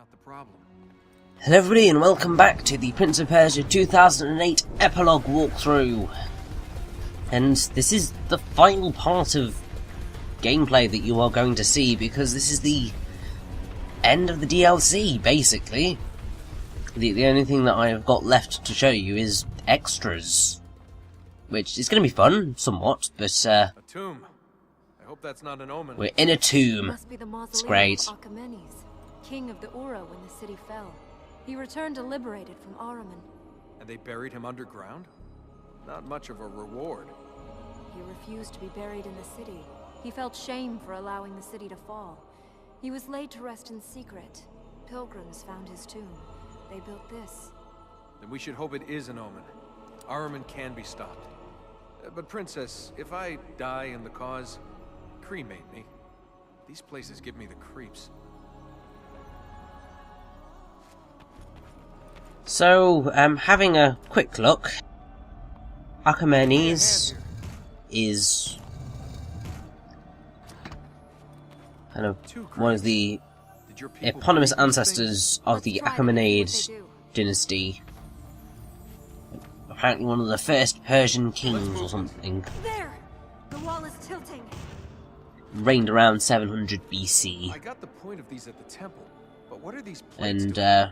not the problem. Hello everybody and welcome back to the Prince of Persia 2008 epilogue walkthrough. And this is the final part of gameplay that you are going to see, because this is the end of the DLC, basically. The only thing that I've got left to show you is extras, which is going to be fun, somewhat, but A tomb. I hope that's not an omen. we're in a tomb. Must be the It's mausoleum great. of Achaemenes, king of the Ahura when the city fell. He returned liberated from Ahriman. And they buried him underground? Not much of a reward. He refused to be buried in the city. He felt shame for allowing the city to fall. He was laid to rest in secret. Pilgrims found his tomb. They built this. Then we should hope it is an omen. Ahriman can be stopped. But Princess, if I die in the cause, cremate me. These places give me the creeps. So, having a quick look, Achaemenes is kind of one of the Did your people eponymous believe these ancestors of the Let's try to see what Achaemenid they do. dynasty. Apparently one of the first Persian kings or something. There! The wall is tilting. Reigned around 700 BC. I got the point of these at the temple, but what are these plates And, doing?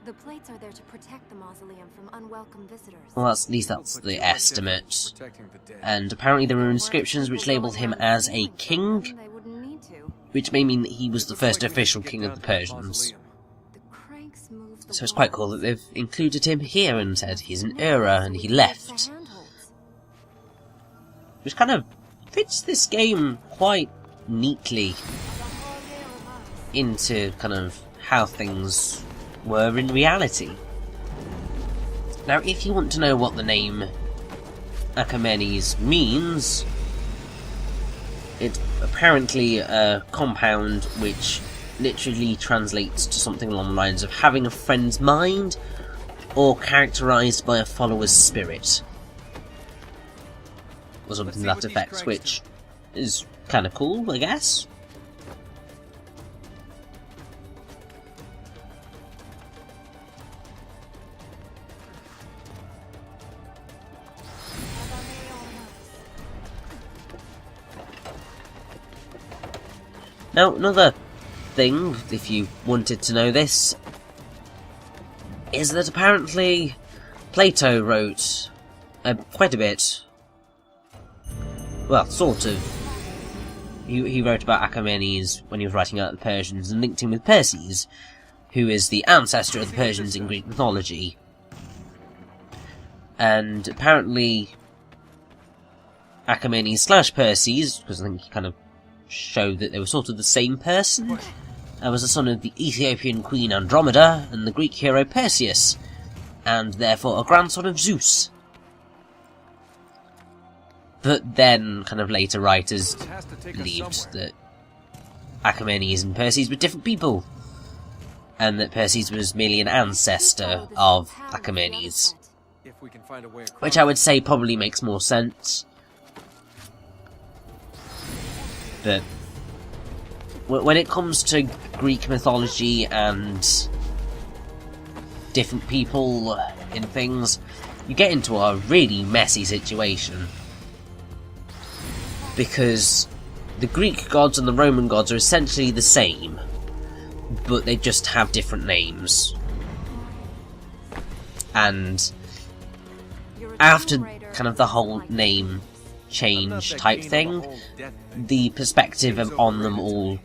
The plates are there to protect the mausoleum from unwelcome visitors. well, at least that's But the you are different estimate. from protecting the dead. And apparently there were inscriptions which labelled him as a king, They wouldn't need to. which may mean that he was the Looks first like we need official to get king down of the to that Persians. mausoleum. The cranks move the So it's quite cool that they've included him here and said he's an Ahura and he left. Which kind of fits this game quite neatly into kind of how things were in reality. Now, if you want to know what the name Achaemenes means, it's apparently a compound which literally translates to something along the lines of having a friend's mind, or characterised by a follower's spirit, or something to that effect, which is kind of cool, I guess. Now, another thing, if you wanted to know this, is that apparently Plato wrote quite a bit. Well, sort of. He wrote about Achaemenes when he was writing about the Persians and linked him with Perses, who is the ancestor of the Persians in Greek mythology. And apparently Achaemenes / Perses, because I think he kind of showed that they were sort of the same person, was the son of the Ethiopian queen Andromeda and the Greek hero Perseus, and therefore a grandson of Zeus. But then, kind of later writers This has to take us believed somewhere. that Achaemenes and Perses were different people, and that Perses was merely an ancestor of Achaemenes, If we can find a way across. which I would say probably makes more sense. But when it comes to Greek mythology and different people in things, you get into a really messy situation. Because the Greek gods and the Roman gods are essentially the same, but they just have different names. And after kind of the whole name change type thing, the perspective on them all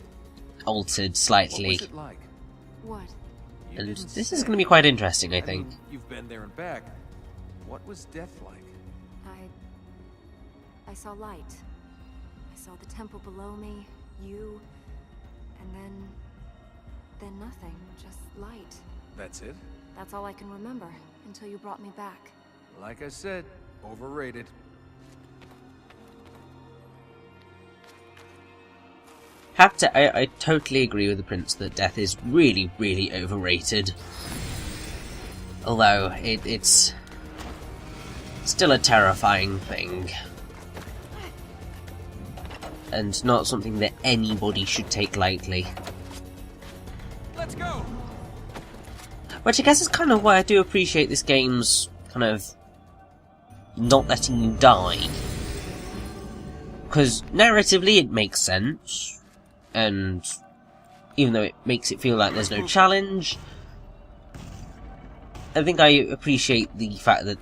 altered slightly. What was it like? What? You And didn't this say. is going to be quite interesting, I I think. mean, you've been there and back. What was death like? I saw light. I saw the temple below me, you, and then nothing, just light. That's it? That's all I can remember until you brought me back. Like I said, overrated. I totally agree with the Prince that death is really, really overrated. Although, it's still a terrifying thing. and not something that anybody should take lightly. Let's go! Which I guess is kind of why I do appreciate this game's kind of not letting you die. Because narratively it makes sense, and even though it makes it feel like there's no challenge, I think I appreciate the fact that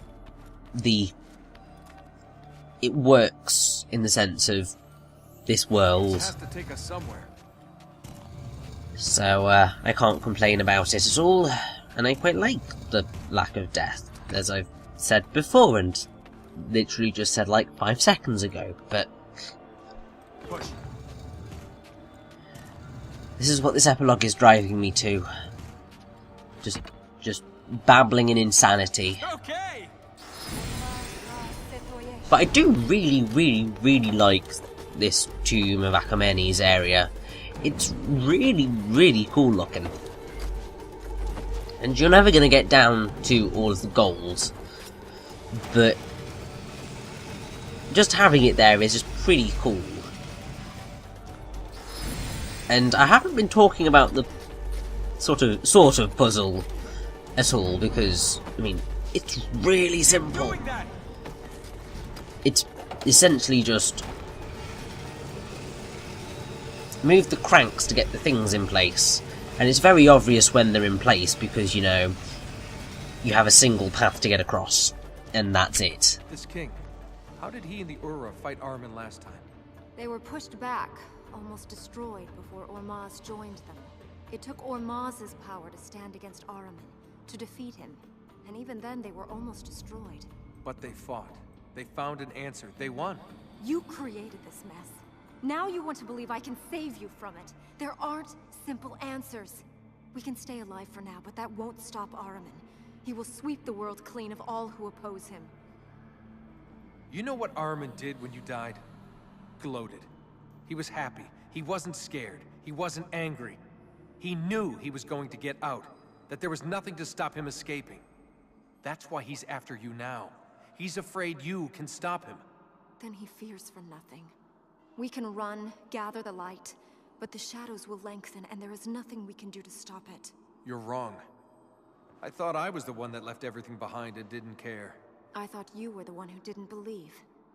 it works in the sense of this world. This has to take us somewhere. So I can't complain about it at all, and I quite like the lack of death, as I've said before, and literally just said like 5 seconds ago, but Push. this is what this epilogue is driving me to. Just babbling in insanity. Okay. But I do really like this Tomb of Achaemenes area. It's really cool looking. And you're never going to get down to all of the gold, but just having it there is just pretty cool. And I haven't been talking about the sort of puzzle at all, because, I mean, it's really simple. It's essentially just move the cranks to get the things in place, and it's very obvious when they're in place because, you know, you have a single path to get across, and that's it. This king, how did he and the Ahura fight Ahriman last time? They were pushed back, almost destroyed before Ormazd joined them. It took Ormaz's power to stand against Ahriman, to defeat him, and even then they were almost destroyed. But they fought. They found an answer. They won. You created this mess. Now you want to believe I can save you from it. There aren't simple answers. We can stay alive for now, but that won't stop Ahriman. He will sweep the world clean of all who oppose him. You know what Ahriman did when you died? Gloated. He was happy. He wasn't scared. He wasn't angry. He knew he was going to get out, that there was nothing to stop him escaping. That's why he's after you now. He's afraid you can stop him. Then he fears for nothing. We can run, gather the light, but the shadows will lengthen and there is nothing we can do to stop it. You're wrong. I thought I was the one that left everything behind and didn't care. I thought you were the one who didn't believe.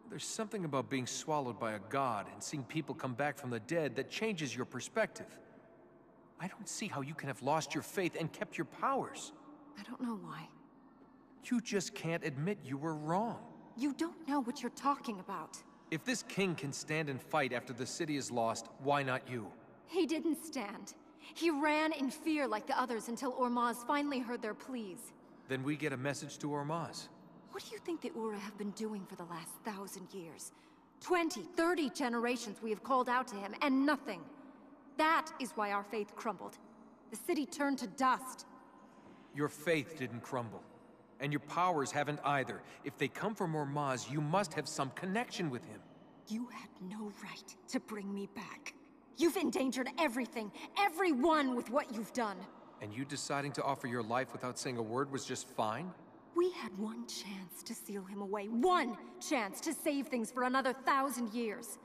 There's something about being swallowed by a god and seeing people come back from the dead that changes your perspective. I don't see how you can have lost your faith and kept your powers. I don't know why. You just can't admit you were wrong. You don't know what you're talking about. If this king can stand and fight after the city is lost, why not you? He didn't stand. He ran in fear like the others until Ormazd finally heard their pleas. Then we get a message to Ormazd. What do you think the Ahura have been doing for the last 1,000 years? 20, 30 generations we have called out to him, and nothing. That is why our faith crumbled. The city turned to dust. Your faith didn't crumble. And your powers haven't either. If they come from Ormazd, you must have some connection with him. You had no right to bring me back. You've endangered everything, everyone with what you've done. And you deciding to offer your life without saying a word was just fine? We had one chance to seal him away. One chance to save things for another 1,000 years.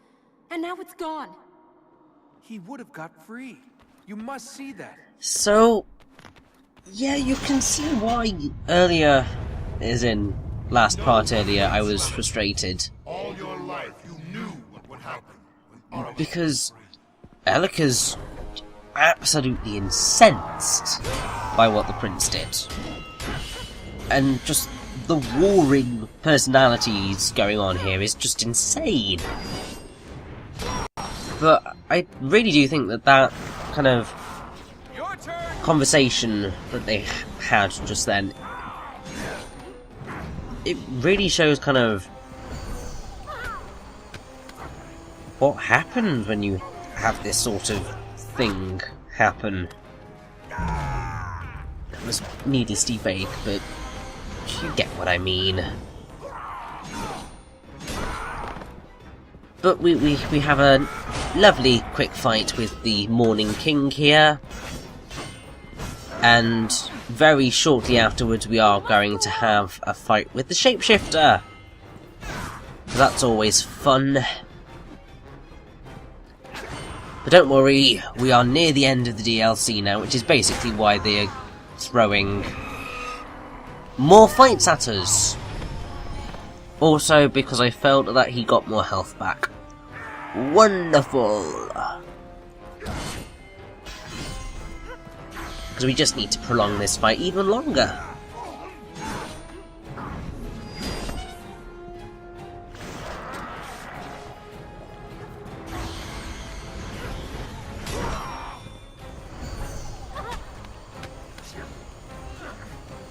And now it's gone. He would have got free. You must see that. So, yeah, you can see why earlier, as in last part earlier, I was frustrated. All your life you knew what would happen. Because Elika's absolutely incensed by what the prince did. And just the warring personalities going on here is just insane. But I really do think that that kind of conversation that they had just then, it really shows kind of what happens when you have this sort of thing happen. It was needlessly vague, but you get what I mean. But we have a lovely quick fight with the Morning King here. And very shortly afterwards we are going to have a fight with the Shapeshifter. That's always fun. But don't worry, we are near the end of the DLC now, which is basically why they are throwing more fights at us. Also, because I felt that he got more health back. Wonderful! Because we just need to prolong this fight even longer.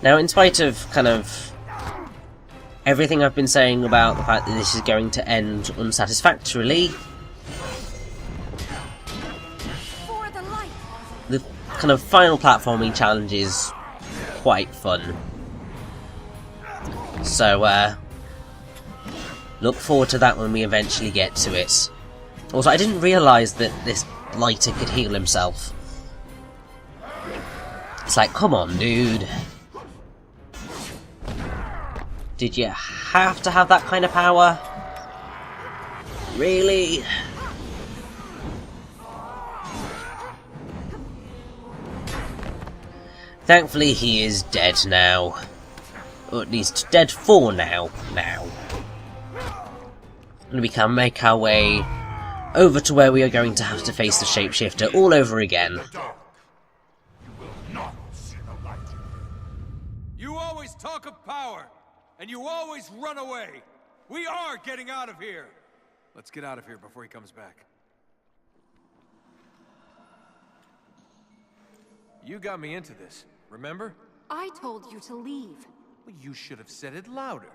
Now, in spite of kind of everything I've been saying about the fact that this is going to end unsatisfactorily, the kind of final platforming challenge is quite fun. So, look forward to that when we eventually get to it. Also, I didn't realise that this lighter could heal himself. It's like, come on, dude. Did you have to have that kind of power? Really? Thankfully he is dead now. Or at least dead for now. And we can make our way over to where we are going to have to face the shapeshifter all over again. You always talk of power, and you always run away. We are getting out of here. Let's get out of here before he comes back. You got me into this, remember? I told you to leave. Well, you should have said it louder.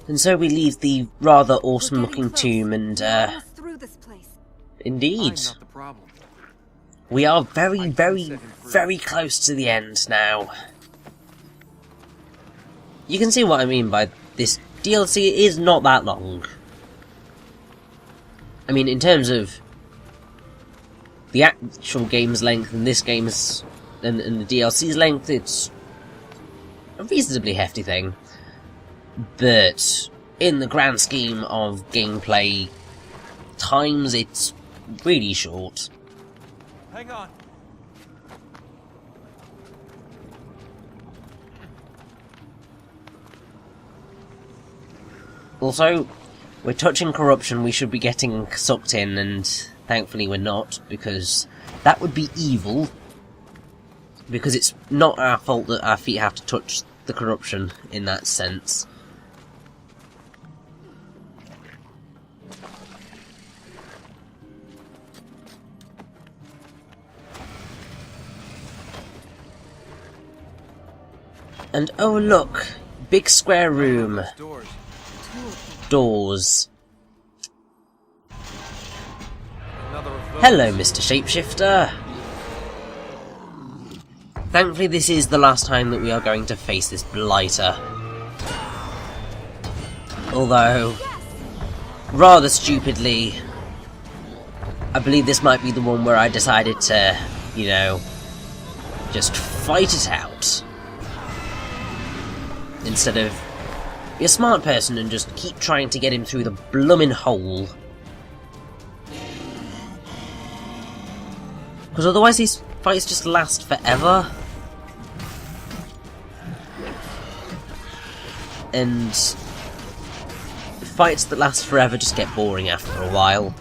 And so we leave the rather awesome looking tomb and, through this place. Indeed. I'm not the problem. We are very, very, very close to the end now. You can see what I mean by this DLC is not that long. I mean, in terms of the actual game's length and this game's and the DLC's length, it's a reasonably hefty thing. But in the grand scheme of gameplay times, it's really short. Hang on. Also, we're touching corruption, we should be getting sucked in, and thankfully we're not, because that would be evil. Because it's not our fault that our feet have to touch the corruption in that sense. And oh look, big square room. Doors. Hello, Mr. Shapeshifter. Thankfully this is the last time that we are going to face this blighter. Although, rather stupidly, I believe this might be the one where I decided to, you know, just fight it out. Instead of be a smart person and just keep trying to get him through the bloomin' hole. Because otherwise these fights just last forever. And fights that last forever just get boring after a while.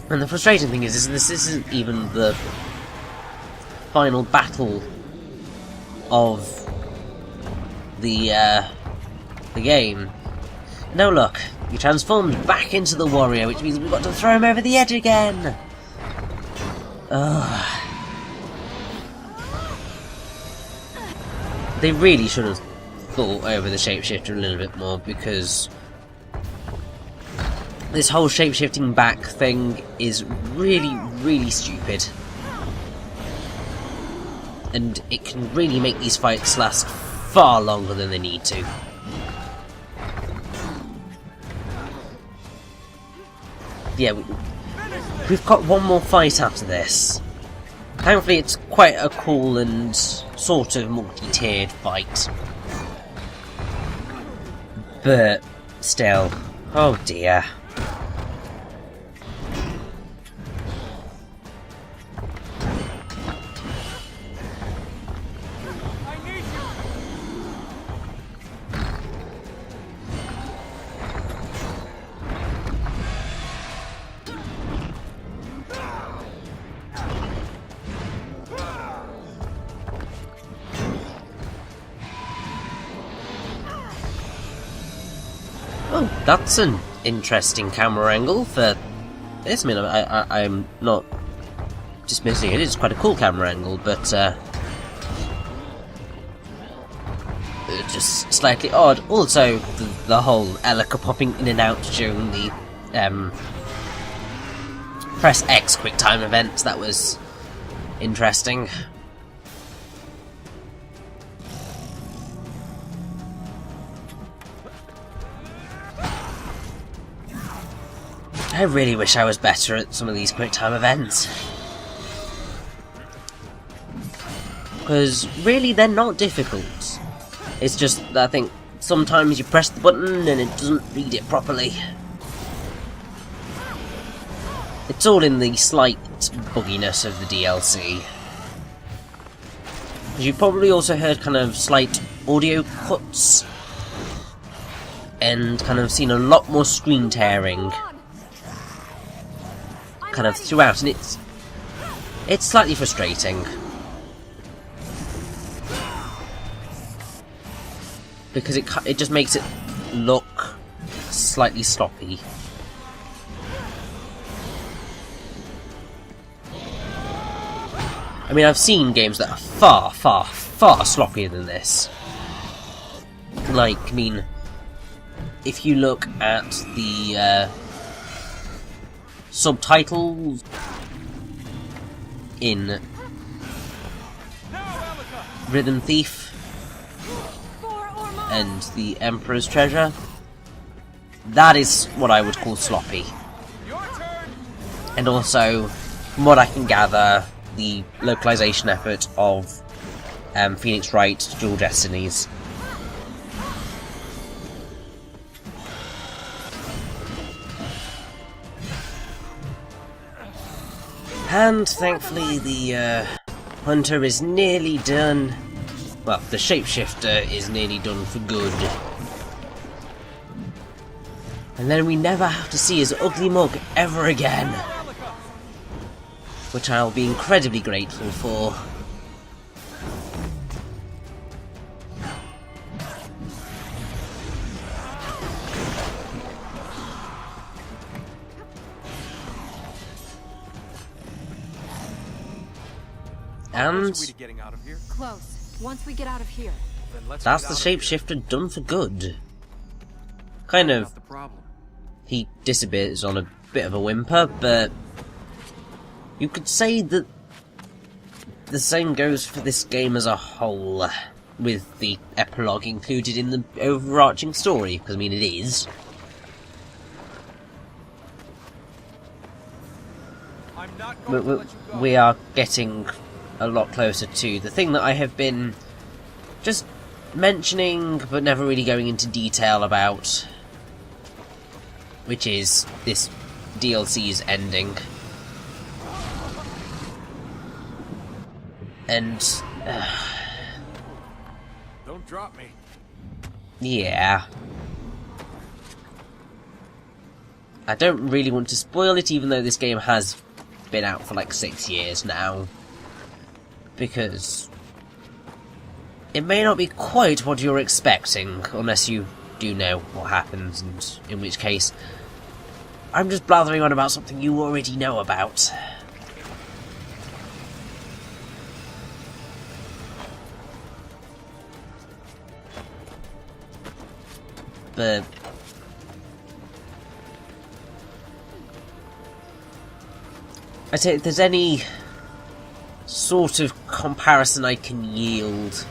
And the frustrating thing is this isn't even the final battle of the game. No, look, he transformed back into the warrior, which means we've got to throw him over the edge again. Ugh. They really should have thought over the shapeshifter a little bit more, because this whole shape-shifting back thing is really, really stupid. And it can really make these fights last far longer than they need to. Yeah, we've got one more fight after this. Thankfully it's quite a cool and sort of multi-tiered fight. But still, oh dear. Oh, that's an interesting camera angle for this. I mean, I'm not dismissing it. It's quite a cool camera angle, but just slightly odd. Also, the whole Elika popping in and out during the press X quick time event, that was interesting. I really wish I was better at some of these quick time events. Because really they're not difficult. It's just that I think sometimes you press the button and it doesn't read it properly. It's all in the slight bugginess of the DLC. You probably also heard kind of slight audio cuts and kind of seen a lot more screen tearing kind of throughout, and it's slightly frustrating because it just makes it look slightly sloppy. I mean, I've seen games that are far, far, far sloppier than this. Like, I mean, if you look at the subtitles in Rhythm Thief and the Emperor's Treasure, that is what I would call sloppy. And also, from what I can gather, the localization effort of Phoenix Wright Dual Destinies. And thankfully the Hunter is nearly done. Well, the Shapeshifter is nearly done for good. And then we never have to see his ugly mug ever again. Which I'll be incredibly grateful for. And Close. Once we get out of here. That's the Shapeshifter done for good. Kind of. He disappears on a bit of a whimper, but you could say that the same goes for this game as a whole, with the epilogue included in the overarching story, because I mean it is. We are getting a lot closer to the thing that I have been just mentioning but never really going into detail about, which is this DLC's ending. And don't drop me. Yeah. I don't really want to spoil it, even though this game has been out for like 6 years now. Because it may not be quite what you're expecting, unless you do know what happens, and in which case I'm just blathering on about something you already know about. But I'd say if there's any sort of comparison I can yield,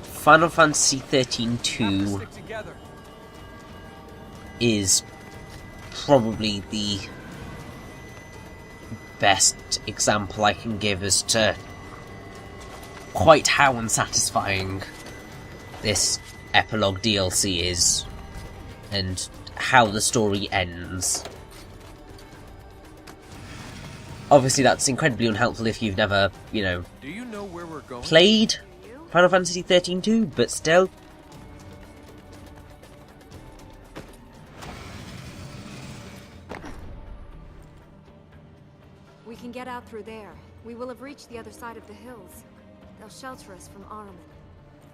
Final Fantasy XIII-2 is probably the best example I can give as to quite how unsatisfying this epilogue DLC is, and how the story ends. Obviously that's incredibly unhelpful if you've never, you know, Do you know where we're going? played Final Fantasy 13-2, but still. We can get out through there. We will have reached the other side of the hills. They'll shelter us from Ahura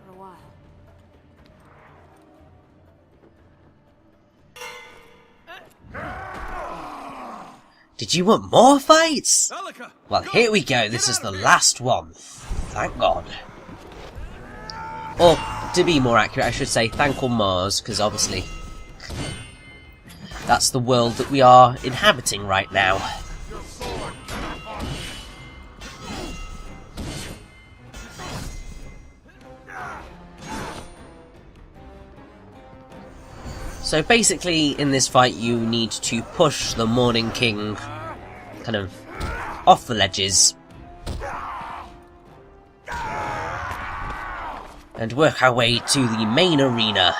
for a while. Did you want more fights? Alika, Well, go! here we go. This Get is out the of here! last one. Thank God. Or, to be more accurate, I should say thank on Mars, because obviously that's the world that we are inhabiting right now. Your sword cannot harm me. So basically, in this fight, you need to push the Morning King kind of off the ledges and work our way to the main arena.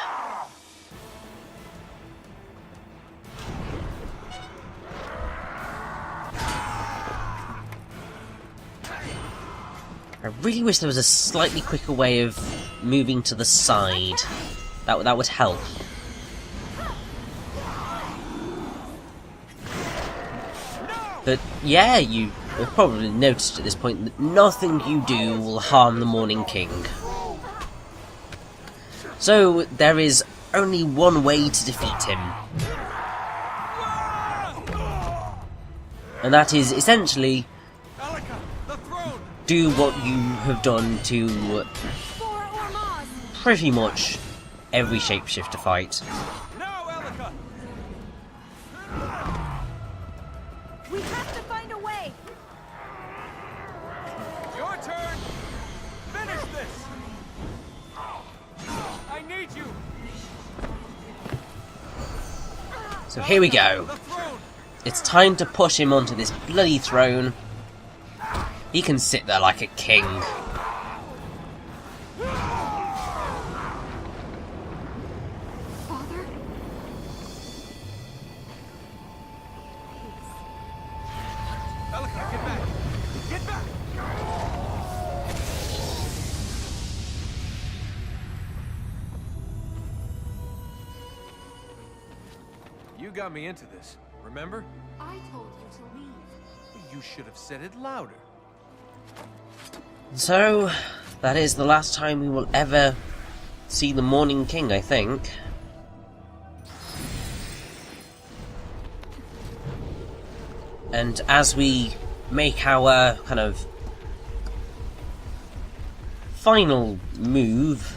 I really wish there was a slightly quicker way of moving to the side. That would help. But yeah, you have probably noticed at this point that nothing you do will harm the Morning King. So there is only one way to defeat him. And that is essentially Alika, the throne! do what you have done to For Ormaz! pretty much every shapeshifter fight. Now, Alika! We have to find a way! Your turn! Finish this! I need you! So here we go. The throne! It's time to push him onto this bloody throne. He can sit there like a king. Father? Alika, get back! Get back! You got me into this, remember? I told you to leave. You should have said it louder. So, that is the last time we will ever see the Morning King, I think. And as we make our kind of final move,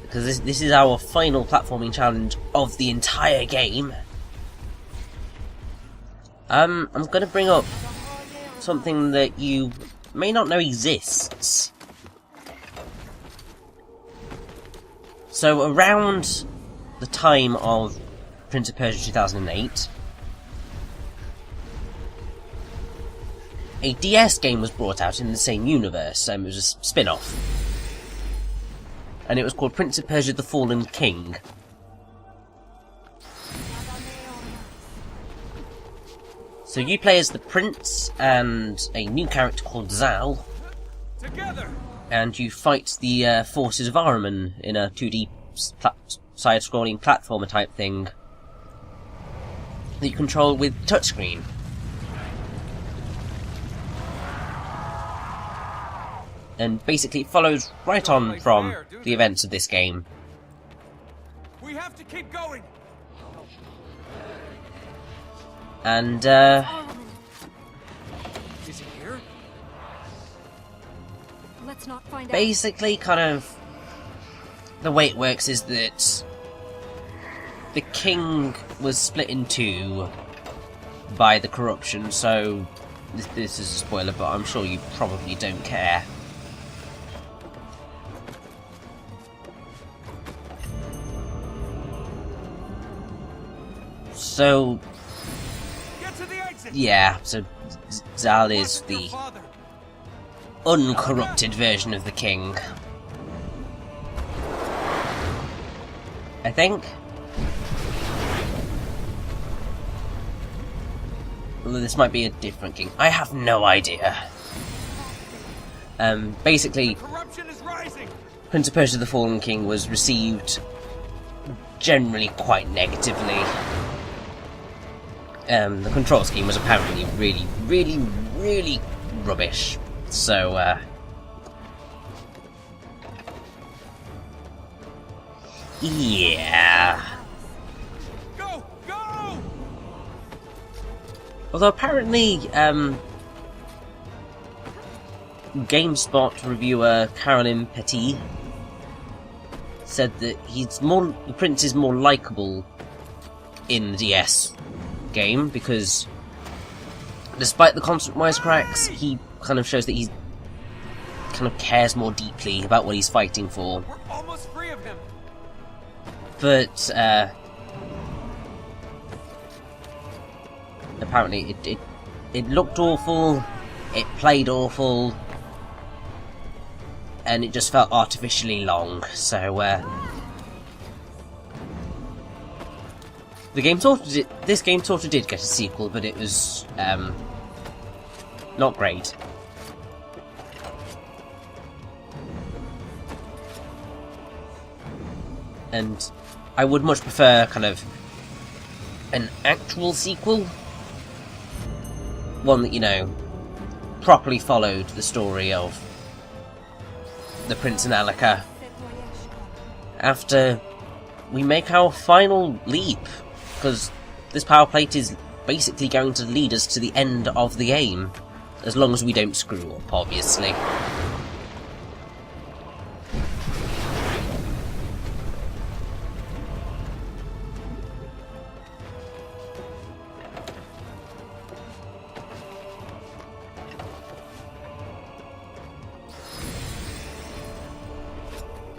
because this is our final platforming challenge of the entire game, I'm going to bring up something that you may not know exists. So around the time of Prince of Persia 2008, a DS game was brought out in the same universe. It was a spin-off. And it was called Prince of Persia: The Fallen King. So you play as the prince and a new character called Zal, Together! and you fight the forces of Ahura in a 2D side-scrolling platformer type thing that you control with touchscreen. And basically it follows right on from the events of this game. We have to keep going! And Ahura, Is he here? let's not find out. basically kind of the way it works is that the king was split in two by the corruption, so this is a spoiler, but I'm sure you probably don't care. So Get to the exit! yeah, so Zal is Watch your the father. uncorrupted version of the king. I think. Although this might be a different king. I have no idea. Basically, Corruption is rising. Prince of Persia: The Fallen King was received generally quite negatively. The control scheme was apparently really rubbish. So, yeah. Go! Go! Although apparently, GameSpot reviewer Caroline Petit said that the Prince is more likable in the DS game, because despite the constant wisecracks, he kind of shows that he kind of cares more deeply about what he's fighting for. We're almost free of him. But apparently it looked awful, it played awful, and it just felt artificially long. So this game sort of did get a sequel, but it was not great. And I would much prefer kind of an actual sequel, one that, you know, properly followed the story of the Prince and Alika after we make our final leap, because this power plate is basically going to lead us to the end of the game, as long as we don't screw up, obviously.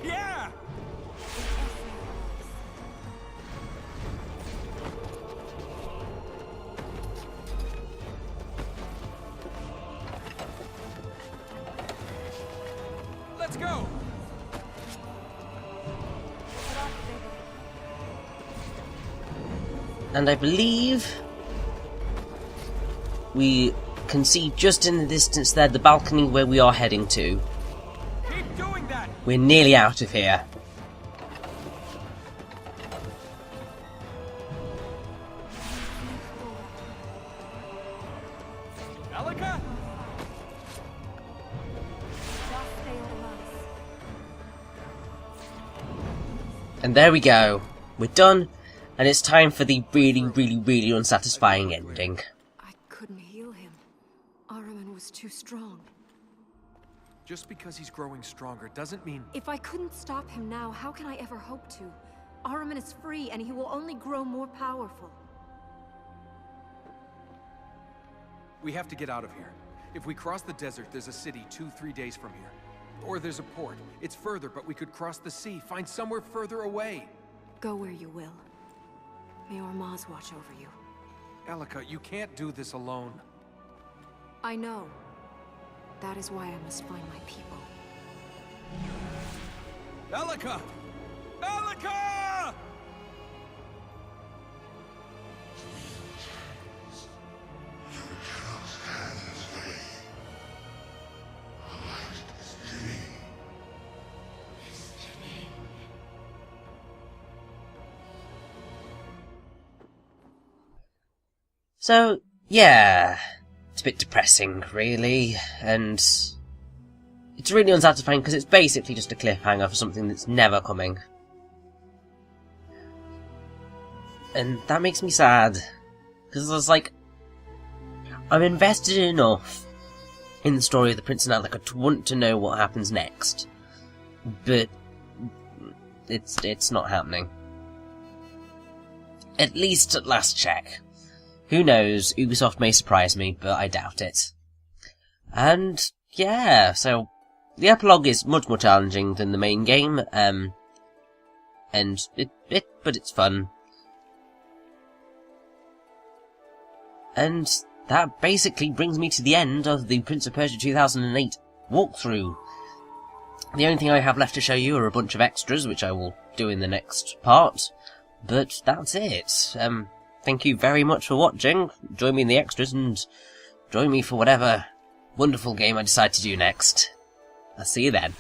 Yeah! Let's go! And I believe we can see just in the distance there the balcony where we are heading to. Keep doing that! We're nearly out of here. Alika? And there we go. We're done, and it's time for the really unsatisfying ending. I couldn't heal him. Ahura was too strong. Just because he's growing stronger doesn't mean... If I couldn't stop him now, how can I ever hope to? Ahura is free, and he will only grow more powerful. We have to get out of here. If we cross the desert, there's a city 2-3 days from here. Or there's a port. It's further, but we could cross the sea, find somewhere further away. Go where you will. May Ormaz watch over you. Alika, you can't do this alone. I know. That is why I must find my people. Alika! Alika! So, yeah, it's a bit depressing, really, and it's really unsatisfying because it's basically just a cliffhanger for something that's never coming. And that makes me sad, because I was like, I'm invested enough in the story of the Prince and Alika to want to know what happens next, but it's not happening. At least at last check. Who knows, Ubisoft may surprise me, but I doubt it. And, yeah, so, the epilogue is much more challenging than the main game, but it's fun. And that basically brings me to the end of the Prince of Persia 2008 walkthrough. The only thing I have left to show you are a bunch of extras, which I will do in the next part. But that's it. Thank you very much for watching. Join me in the extras and join me for whatever wonderful game I decide to do next. I'll see you then.